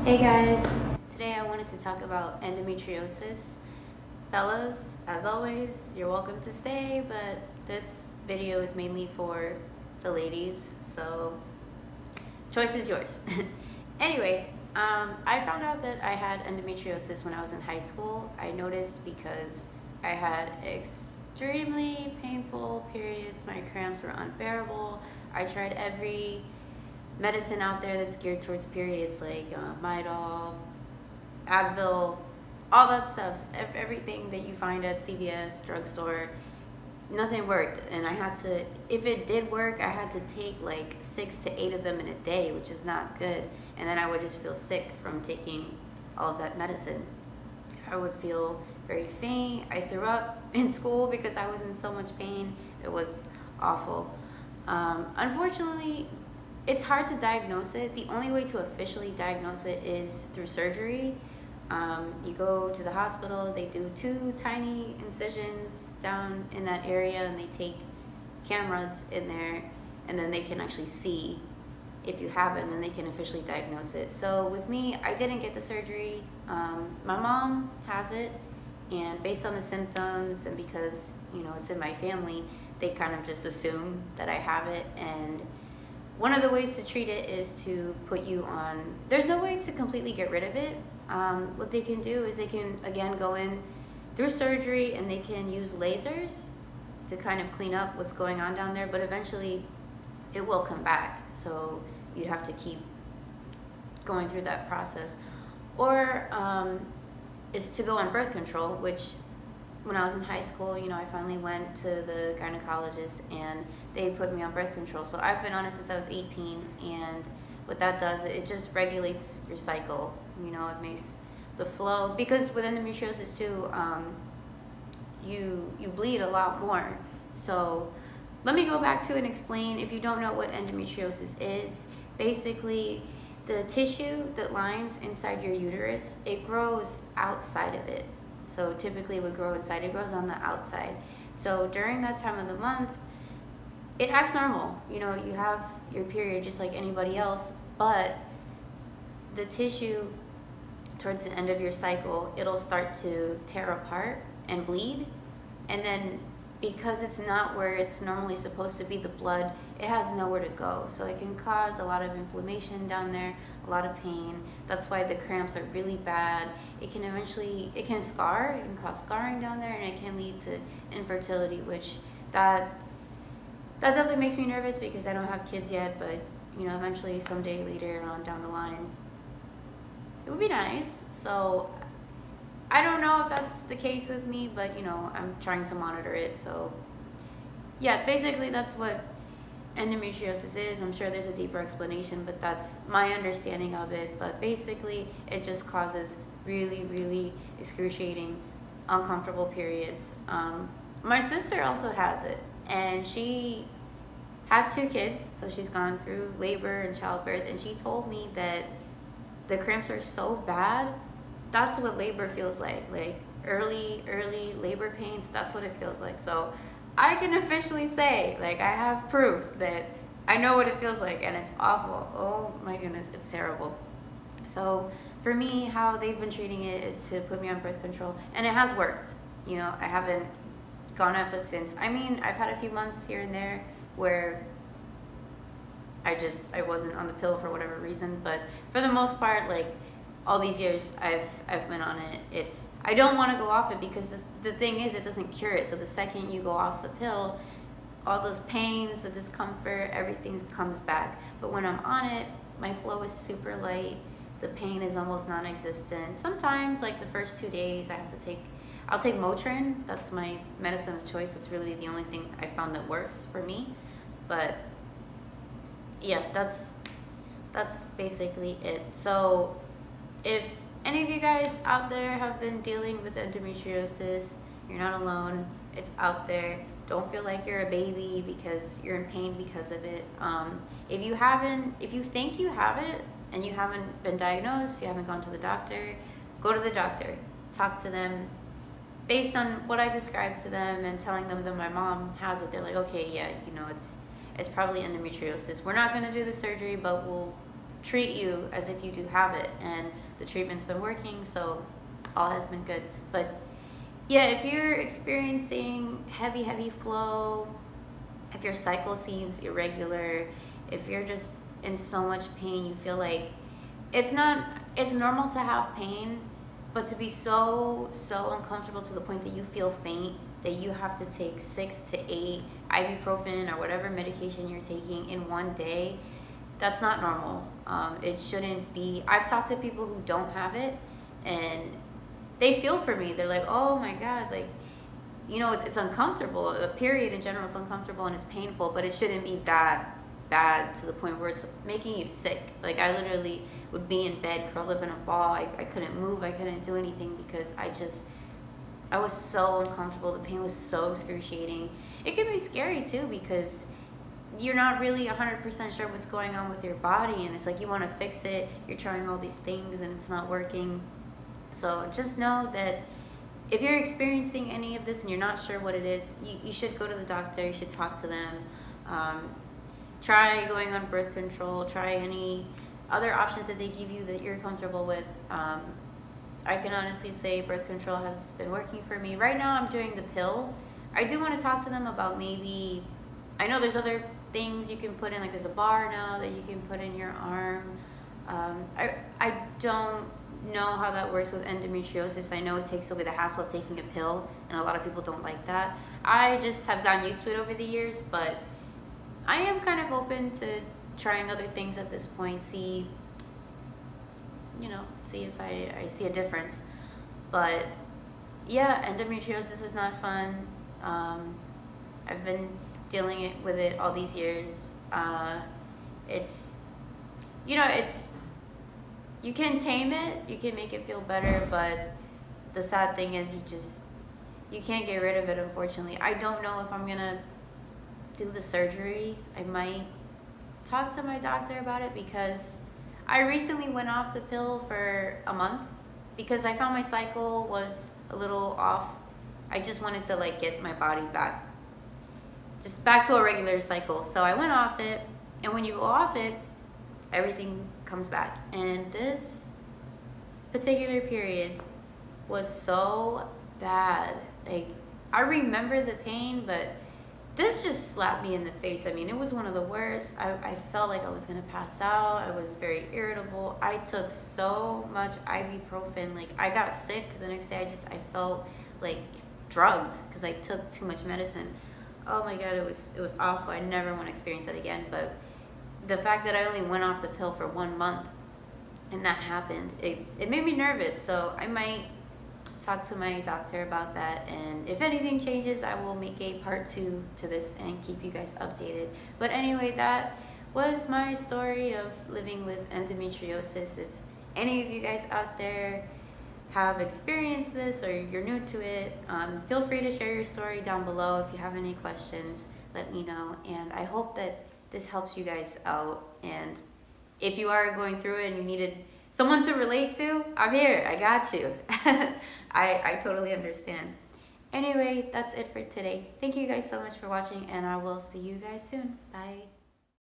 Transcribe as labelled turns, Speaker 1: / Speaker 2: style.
Speaker 1: Hey guys, today I wanted to talk about endometriosis. Fellas, as always, you're welcome to stay, but this video is mainly for the ladies, so choice is yours. Anyway, I found out that I had endometriosis when I was in high school. I noticed because I had extremely painful periods. My cramps were unbearable. I tried every medicine out there that's geared towards periods, like Midol, Advil, all that stuff, everything that you find at CVS, drugstore. Nothing worked, and I had to, if it did work, I had to take like 6 to 8 of them in a day, which is not good. And then I would just feel sick from taking all of that medicine. I would feel very faint. I threw up in school because I was in so much pain. It was awful. Unfortunately, it's hard to diagnose it. The only way to officially diagnose it is through surgery. You go to the hospital, they do 2 tiny incisions down in that area, and they take cameras in there, and then they can actually see if you have it, and then they can officially diagnose it. So with me, I didn't get the surgery. My mom has it, and based on the symptoms and because it's in my family, they kind of just assume that I have it. And one of the ways to treat it is to put you on, there's no way to completely get rid of it. What they can do is they can, again, go in through surgery and they can use lasers to kind of clean up what's going on down there, but eventually it will come back. So you'd have to keep going through that process. Or is to go on birth control, which when I was in high school, I finally went to the gynecologist and they put me on birth control. So I've been on it since I was 18, and what that does, it just regulates your cycle. It makes the flow, because with endometriosis too, you bleed a lot more. So let me go back to and explain, if you don't know what endometriosis is. Basically, the tissue that lines inside your uterus, it grows outside of it. So typically it would grow inside, it grows on the outside. So during that time of the month, it acts normal. You have your period just like anybody else, but the tissue towards the end of your cycle, it'll start to tear apart and bleed. And then because it's not where it's normally supposed to be, the blood, it has nowhere to go. So it can cause a lot of inflammation down there, a lot of pain. That's why the cramps are really bad. It can scar, it can cause scarring down there, and it can lead to infertility, which that definitely makes me nervous because I don't have kids yet, but eventually someday later on down the line, it would be nice. So I don't know if that's the case with me, but I'm trying to monitor it. So yeah, basically that's what endometriosis is. I'm sure there's a deeper explanation, but that's my understanding of it. But basically it just causes really, really excruciating, uncomfortable periods. My sister also has it, and she has 2 kids, so she's gone through labor and childbirth, and she told me that the cramps are so bad. That's what labor feels like early labor pains. That's what it feels like. So I can officially say, I have proof that I know what it feels like, and it's awful. Oh my goodness, it's terrible. So for me, how they've been treating it is to put me on birth control, and it has worked. I haven't gone off it since. I've had a few months here and there where I wasn't on the pill for whatever reason, but for the most part, all these years I've been on it. I don't want to go off it because the thing is, it doesn't cure it. So the second you go off the pill, all those pains, the discomfort, everything comes back. But when I'm on it, my flow is super light. The pain is almost non-existent. Sometimes, the first 2 days, I'll take Motrin. That's my medicine of choice. That's really the only thing I found that works for me. But yeah, that's basically it. So if any of you guys out there have been dealing with endometriosis, you're not alone. It's out there. Don't feel like you're a baby because you're in pain because of it. If you think you have it and you haven't been diagnosed, you haven't gone to the doctor, go to the doctor. Talk to them. Based on what I described to them and telling them that my mom has it, they're like, okay, yeah, it's probably endometriosis. We're not going to do the surgery, but we'll treat you as if you do have it, and the treatment's been working, so all has been good. But yeah, if you're experiencing heavy flow, if your cycle seems irregular, if you're just in so much pain, you feel like it's normal to have pain, but to be so uncomfortable to the point that you feel faint, that you have to take 6 to 8 ibuprofen or whatever medication you're taking in one day, that's not normal. It shouldn't be. I've talked to people who don't have it, and they feel for me. They're like, oh my God, like, it's uncomfortable. The period in general is uncomfortable and it's painful, but it shouldn't be that bad to the point where it's making you sick. Like, I literally would be in bed curled up in a ball. I couldn't move. I couldn't do anything because I was so uncomfortable. The pain was so excruciating. It can be scary too, because you're not really 100% sure what's going on with your body, and it's like you want to fix it. You're trying all these things and it's not working. So just know that if you're experiencing any of this and you're not sure what it is, you should go to the doctor. You should talk to them. Try going on birth control. Try any other options that they give you that you're comfortable with. I can honestly say birth control has been working for me. Right now I'm doing the pill. I do want to talk to them about maybe, I know there's other things you can put in, like there's a bar now that you can put in your arm. I don't know how that works with endometriosis. I know it takes away the hassle of taking a pill, and a lot of people don't like that. I just have gotten used to it over the years, but I am kind of open to trying other things at this point, see if I see a difference. But yeah, endometriosis is not fun. I've been dealing with it all these years. You can tame it, you can make it feel better, but the sad thing is you can't get rid of it, unfortunately. I don't know if I'm gonna do the surgery. I might talk to my doctor about it, because I recently went off the pill for a month because I found my cycle was a little off. I just wanted to get my body back to a regular cycle. So I went off it, and when you go off it, everything comes back. And this particular period was so bad. Like, I remember the pain, but this just slapped me in the face. I mean, it was one of the worst. I felt like I was gonna pass out. I was very irritable. I took so much ibuprofen. Like, I got sick the next day. I felt like drugged because I took too much medicine. Oh my God, it was awful. I never want to experience that again. But the fact that I only went off the pill for 1 month and that happened, it made me nervous. So I might talk to my doctor about that, and if anything changes, I will make a part 2 to this and keep you guys updated. But anyway, that was my story of living with endometriosis. If any of you guys out there have experienced this or you're new to it, feel free to share your story down below. If you have any questions, let me know, and I hope that this helps you guys out. And if you are going through it and you needed someone to relate to, I'm here. I got you. I totally understand. Anyway, that's it for today. Thank you guys so much for watching, and I will see you guys soon. Bye.